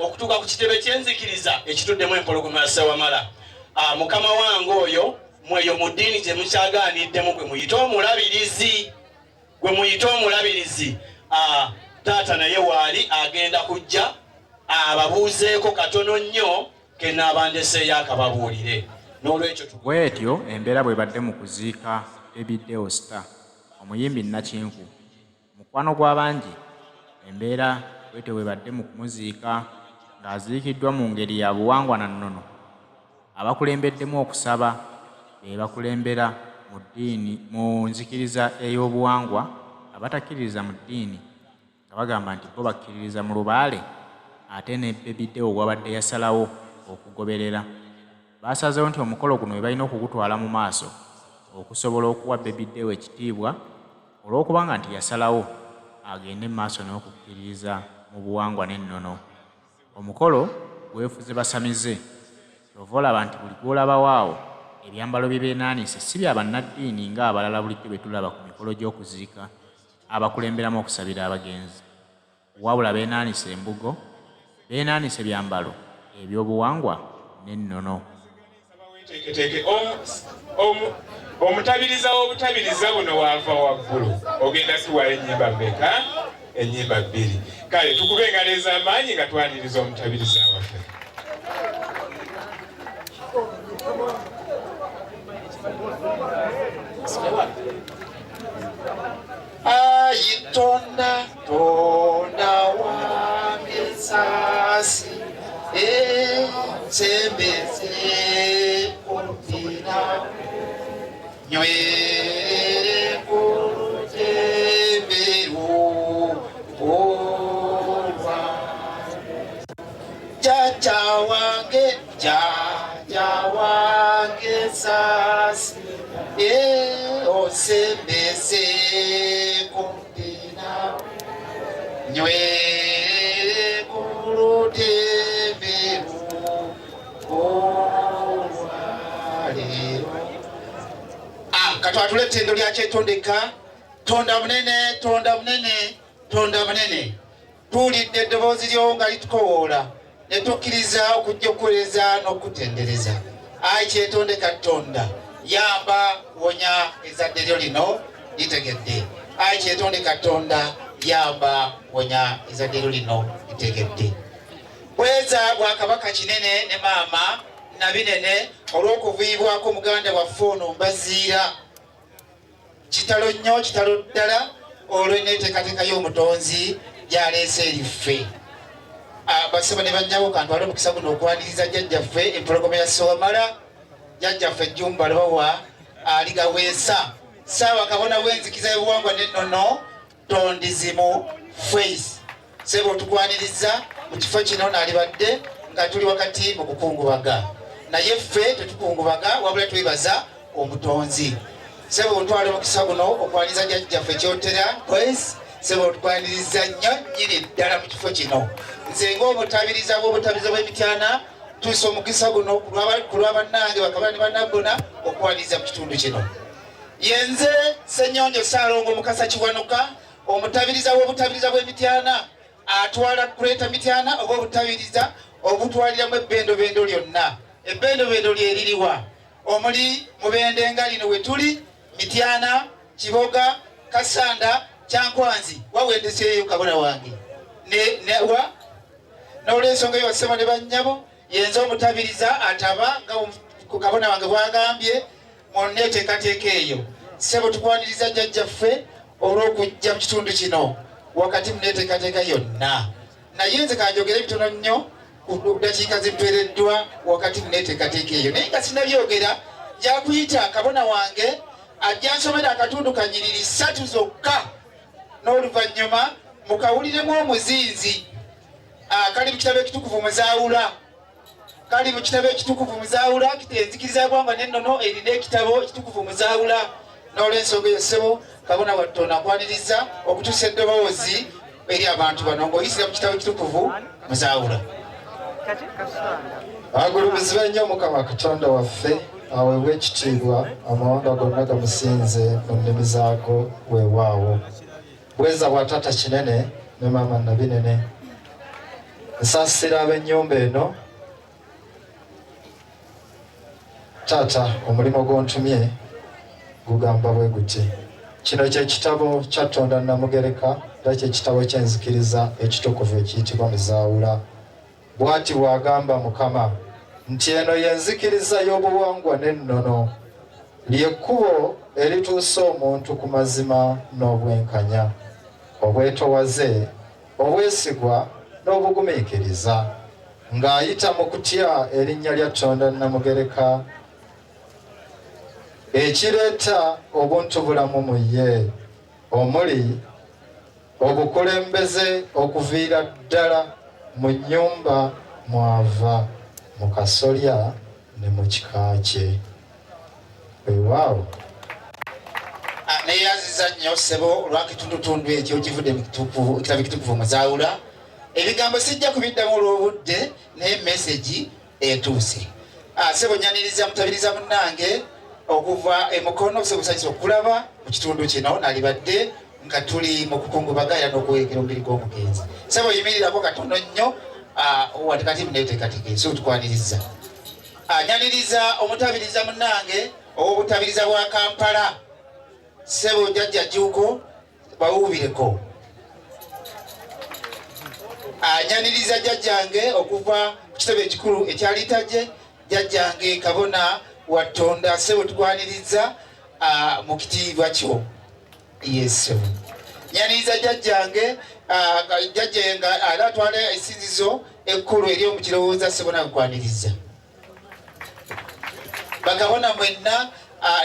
okutuuka ku kitebe kyenzikiriza ekituddemu empologoma ya Ssewamala. Mukama wange oyo mweyo mu ddiini gye mukyagaaniddemu gwe muyite omulabirizi, gwe muyite omulabirizi. Taata naye waali agenda kujja ababuuzeeko katono nnyo ke n'abandeseeyo akababuulire. N'olwekyo bw'etyo embeera bwe badde mu kuziika Ebiddewo Star omuyimbi Nnakinku. Mukwano gw'abangi embeera bw'etyo bwe badde mu kumuziika ng'aziikiddwa mu ngeri ya buwangwa na nnono. Abakulembeddemu okusaba be bakulembera mu ddiini mu nzikiriza ey'obuwangwa, abatakkiririza mu ddiini nga bagamba nti bo bakkiririza mu lubaale, ate ne Ebiddewo gw'abadde yasalawo okugoberera. Baasazeewo nti omukolo guno we balina okugutwala mu maaso okusobola okuwa Ebiddewo ekitiibwa olw'okubanga nti yasalawo agende mu maaso n'okukkiririza mu buwangwa n'ennono. Omukolo gwefuze basamize. Kyova olaba nti buli gw'olabawo awo ebyambalo bye beenaanise si bya bannaddiini ng'abalala bulijjo bye tulaba ku mikolo gy'okuziika abakulemberamu okusabira abagenzi. Wabula beenaanise embugo, beenaanise byambalo eby'obuwangwa n'ennono. Omutabiriza w'obutabiriza buno waava waggulu ogenda tuwa ennyimba mmeka? Ennyimba 2. Kale tukube engalo ez'amaanyi nga twaniriza omutabiriza waffe. Ayitonda tonda wange sasi sembeze kuntina nywere kutemberu olwa jaja wange sasi osembeze kuntina nywere kutemberu katwatule ettendo lyakyetondeka. Tonda munene, tonda munene, tonda munene. Tuwulidde eddoboozi lyo nga litukowoola ne tukkiriza okujja okuweereza n'okutendereza. Ayi kyetondeka Tonda, yamba wonya ezzadde lyo lino litegedde. Ayi kyetondeka Tonda, yamba wonya ezzadde lyo lino litegedde. Bweza Bwakabaka kinene ne maama Nabinene olw'okuviibwako muganda waffe ono Mbaziira. Kitalo nnyo, kitalo ddala olw'enneeteekateeka y'omutonzi gy'aleese eriffe. Basaba ne bannyawo kantwale omukisa guno okwaniriza jjajjaffe empologoma ya Ssewamala, jjajjaffe Jjumba Lubawa aligaweesa Ssaabakabona w'enzikiza y'obuwangwa n'ennono Tondizimu Faith. Sebo tukwaniriza mu kifo kino n'alibadde nga tuli wakati mu kukungubaga. Naye ffe tetukungubaga wabula twebaza omutonzi. Sebo otwale omukisa guno okwaniriza jjajjaffe Kyotera Faith. Sebo tukwaniriza nnyo nnyini ddala mu kifo kino. Nze ng'omutabiriza bw'obutabiriza bw'emityana tuuse omukisa guno ku lwa bannange bakabala ne bannaggona okwaniriza mu kitundu kino. Yenze Ssenyonjo Ssaalongo Mukasa Kiwanuka, omutabiriza w'obutabiriza bw'emityana atwala kuleeta mityana oba obutabiriza obutwaliramu ebbendobendo lyonna. Ebbendobendo lyeririwa omuli Mubende nga lino we tuli, Mityana, Kiboga, Kasanda, Kyankwanzi wawendeseeyo kabona wange newa n'olw'ensonga eyo basema ne bannyabo yenze omutabiriza ataba nga ku kabona wange bwagambye mu nneeteekateeka eyo. Sebo tukwaniriza jjajjaffe olw'okujja mu kitundu kino wakati mu nneeteekateeka yonna. Naye nze kanjogera ebitono nnyo ku ddakiika zituweereddwa wakati mu nneeteekateeka eyo. Naye nga sinabyogera jakuyita kabona wange ajja nsomera akatundu kanyiriri 3 zokka n'oluvannyuma mukawuliremu omuzinzi kali mu kitabo ekitukuvu Muzaawula. Kali mu kitabo ekitukuvu Muzaawula kitenzikiriza bwanga n'ennono erina ekitabo ekitukuvu Muzaawula. N'olw'ensonga eyo ssebo kabona wattu onakwaniriza okutuusa eddoboozi eri abantu bano ng'oyisira mu kitabo ekitukuvu Muzaawula. Agulumizibwa nnyo Mukama Katonda waffe aweebwe ekitiibwa, amawanga gonna gamusinze mu nnimi zaago weewaawo. Bweza bwa taata kinene ne maama Nabinene Nsaasira ab'ennyumba eno taata omulimu gw'ontumye gugamba bwe guti. Kino ky'ekitabo kya Tonda Namugereka era ky'ekitabo ky'enzikiriza ekitukuvu ekiyitibwa Muzaawula. Bw'ati bw'agamba Mukama nti eno y'enzikiriza y'obuwangwa n'ennono, ly'ekkubo erituusa omuntu ku mazima n'obwenkanya, obwetowaze, obwesigwa n'obugumiikiriza, ng'ayita mu kutya erinnya lya Tonda Namugereka ekireeta obuntubulamu mu ye, omuli obukulembeze okuviira ddala mu nnyumba mwava, mu kasolya ne mu kika kye. Weewaawo. Neeyaziza nnyo ssebo olw'ekitundutundu ekyo kivudde mu kitabo ekitukuvu Muzaawula. Ebigambo sijja kubiddamu olw'obudde naye message etuuse. Ssebo nyaniriza mutabiriza munnange okuva emukono okusanyusa okulaba mu kitundu kino nalibadde nga tuli mu kukungubaga era n'okuwerekera omubiri gw'omugenzi. Ssebo yimirirako katono nnyo wati kati muneeteekateeka ensi otukwaniriza. Nyaniriza omutabiriza munnange ow'obutabiriza bwa Kampala. Ssebo jjajja Jjuuko bawuubireko. Nyaniriza jjajjange okuva ku kitebe ekikulu ekya Liitaje, jjajjange Kabona wa Tonda. Ssebo tukwaniriza mu kitiibwa kyo. Yesu. Nyaniriza jjajjange jjajjenga alatwala essinzizo ekkulu ery'omu Kirowooza. Ssebo nakwaniriza. Bakabona mwenna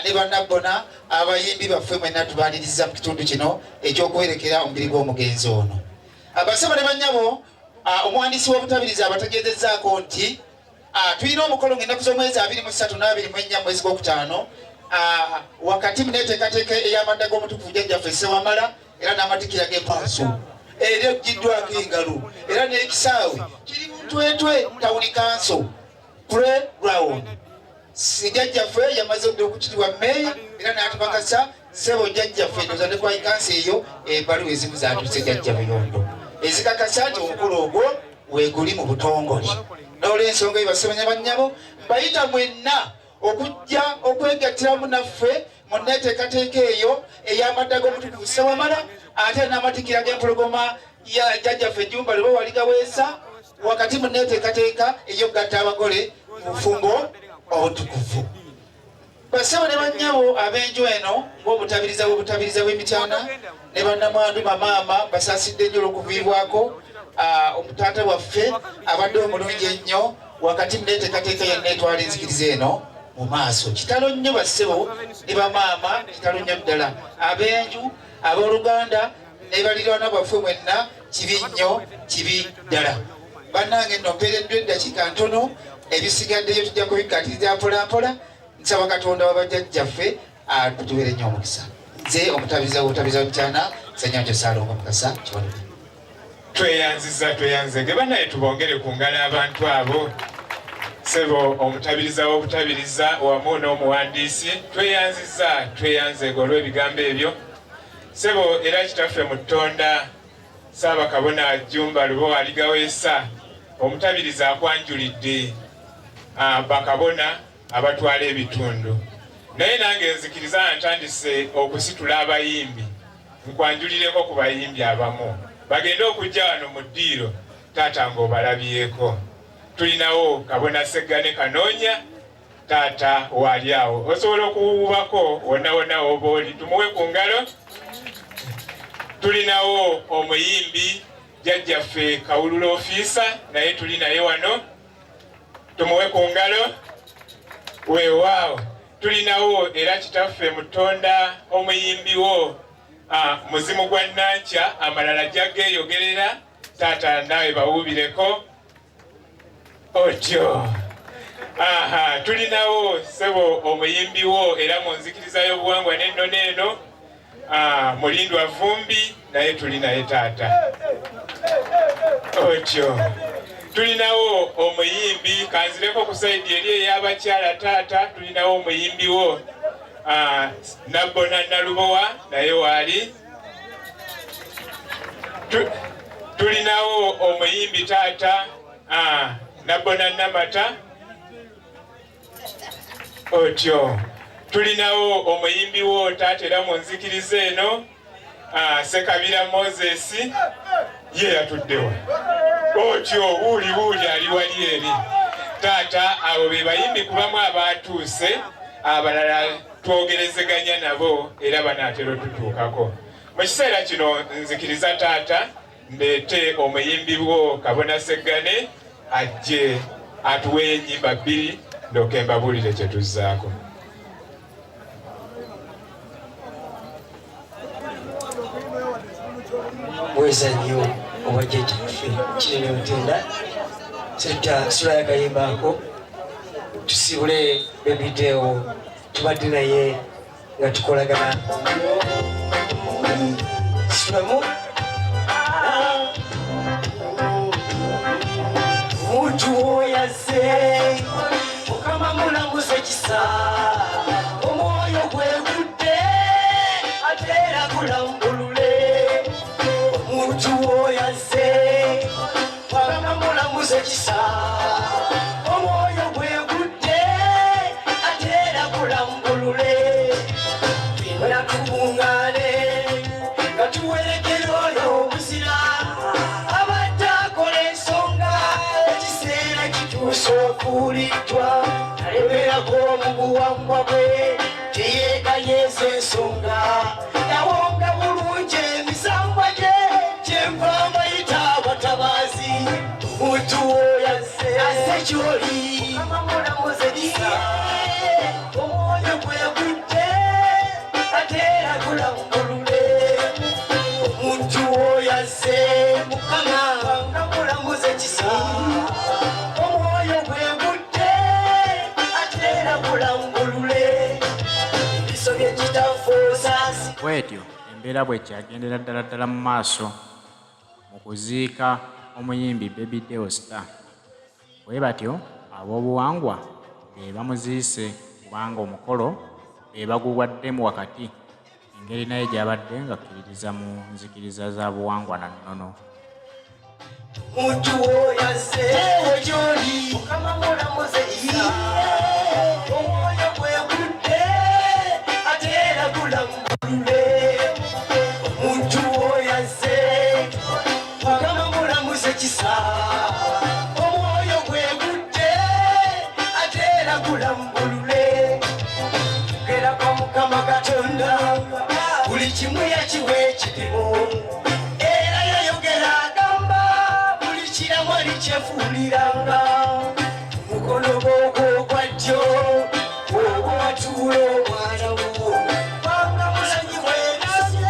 ne bannabona abayimbi baffe mwenna tubaniriza mu kitundu kino ekyokuwerekera omubiri gw'omugenzi ono. Basebo ne bannyabo, omuwandiisi w'obutabiriza abategeezezzaako nti tulina omukolo ng'ennaku z'omwezi 23 n'abiri mwezi gw'okutaano wakati muneeteekateeka ey'amadda g'omutukuvu jjajjaffe Ssewamala era n'amatikira g'empanso era ejjiddwako engalo era n'ekisaawe kiri mu Ntwetwe Town Council Playground. Jjajjaffe yamaze dde okukitibwa mmeeya era n'atubakasa. Ssebo jjajjaffe ndowooza ne twayikansi eyo ebbaluwa ezimu zaatuuse jjajjaffe yondo ezikakasa nti omukolo ogwo weeguli mu butongole. N'olw'ensonga eyo bassebo ne bannyabo mbayita mwenna okujja okwegattiramu naffe mu nneeteekateeka eyo ey'amadda g'omutukuvu Ssewamala ate n'amatikira g'empologoma ya jjajjaffe Jjumba Lubo Waligaweesa wakati mu nneeteekateeka ey'okugatta abagole mu bufumbo obutukuvu. Bassebo ne bannyabo ab'enju eno ng'obutabiriza bw'emityana ne bannamwandu bamaama basaasidde nnyo olw'okuviibwako omutaata waffe abadde omulungi ennyo wakati mu nneeteekateeka yenna etwala enzikiriza eno mu maaso. Kitalo nnyo bassebo ne bamaama, kitalo nnyo ddala. Ab'enju, abooluganda ne baliraana baffe mwenna kibi nnyo, kibi ddala. Bannange nno mpeereddwa eddakiika ntono, ebisigaddeyo tujja kubikkaatiriza mpolampola. Nsaba Katonda wabajjajjaffe atubeere nnyo omukisa. Nze omutabiriza w'emityana Ssennyonjo Ssaalongo Mukasa Kiwonedde. Tweyanzenge bannaye tubongere ku ngalo abantu abo. Ssebo omutabiriza w'obutabiriza wamu n'omuwandiisi tweyanzenge olw'ebigambo ebyo. Ssebo era kitaffe mu Tonda Ssaabakabona Jjumba Lubo Waligaweesa omutabiriza akwanjulidde bakabona abatwala ebitundu. Naye nange nzikiriza ntandise okusitula abayimbi nkwanjulireko ku bayimbi abamu bagende okujja wano mu ddiiro taata ng'obalabyeko. Tulinawo Kabona Seggane Kanoonya taata waali awo osobola okuwuubako wonna wonna woba oli tumuwe ku ngalo. Tulinawo omuyimbi jjajjaffe Kawulula Ofiisa naye tuli naye wano tumuwe ku ngalo. Weewaawo tulinawo era kitaffe mu Tonda omuyimbi wo muzimu gwa Nankya amalala jaggeeyogerera taata nawe bawuubireko otyo. Tulinawo ssebo omuyimbi wo era mu nzikiriza y'obuwangwa n'ennono eno Mulindwa Vumbi naye tuli naye taata otyo. Tulinawo omuyimbi kanzireko ku saidi eri ey'abakyala taata. Tulinawo omuyimbi wo Nabbona Nalubowa naye waali. tulinawo omuyimbi taata nabona namata otyo tulinawo omuyimbi wo taata era munzikiriza eno Sekabira Moses ye yatuddewa otyo wuuli ali wali eri taata abo be bayimbi kubamu abatuuse abalala twogerezeganya nabo era banaatera tutuukako mu kiseera kino nzikiriza taata ndeete omuyimbi bwo Kabona Seggane ajje atuwe ennyimba 2 ndooke mbabuulire kye tuzzaako. Mweza nnyo obajja gyaffe kinene Mutenda setta sula yakayimba ako tusibule bebidewo tubadde naye nga tukolagana sulamu muntu oyaze Mukama mulamuze kisa omwoyo gwegudde ateera kulambulule muntu oyaze Mukama mulamuze kisa omwoyo gwegudde ateera kulambulule bwena tubungane nga tuwerekera oyo omuzira abadde akola ensonga ekiseera kituuse okuwuliddwa alemerako mu buwangwa bwe teyeeganyeeza ensonga yawonga bulungi emisambwa gye kyenva mbayita abatabaazi muntu oyaze ase kyoli Mukama mulamuze kisa omwoyo gwegudde ateera kulambulule muntu oyaze Mukama mulamuze kisa omwoyo gwegudde ateera kulambulule bisobye kitafuusaasi bwetyo embeera bwe kyagendera ddala mu maaso mu kuziika omuyimbi Baby Deo Star. Bwe batyo ab'obuwangwa be bamuziise kubanga omukolo be baguwaddemu wakati engeri naye gy'abadde ngakkiririza mu nzikiriza za buwangwa na nnono. muntu oyaze gy'oli Mukama mulamuze kisa omwoyo gwegudde ateera kulambulule muntu oyaze Mukama mulamuze kisa omwoyo gwegudde ateera kulambulule tugera kwa Mukama Katonda buli kimu yakiwa ekipimo era yayogera agamba buli kiramu alikyefuuliranga mukono gwogwo gwa ddyo ogwo watuula omwana wo banga mulanyi bwenase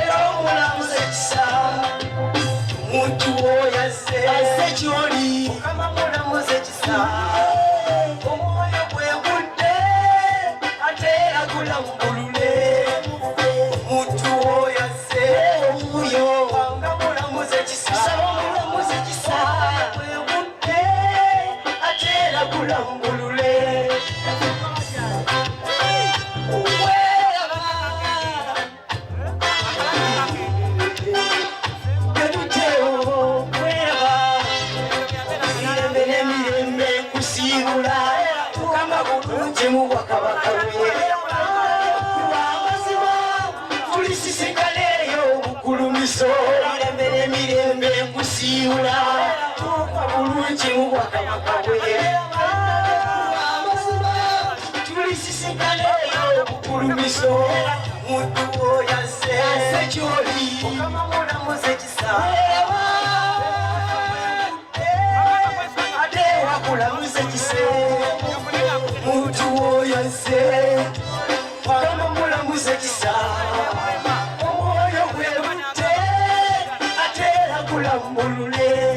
era omulamuze kisa muntu oyaze ase kyoli Mukama mulamuze kisa omwoyo gwegudde ateera kulambulule muntu oyaze oyo banga mulamuze kisa omulamuze kisa gwegudde ateera kulambulule mirembe nkusiibula tuuka bulungi mu bwakabaka bwe amazima tulisisikana eyo obukulumiso muntu oyaze ase kyoli Mukama mulamuze kisa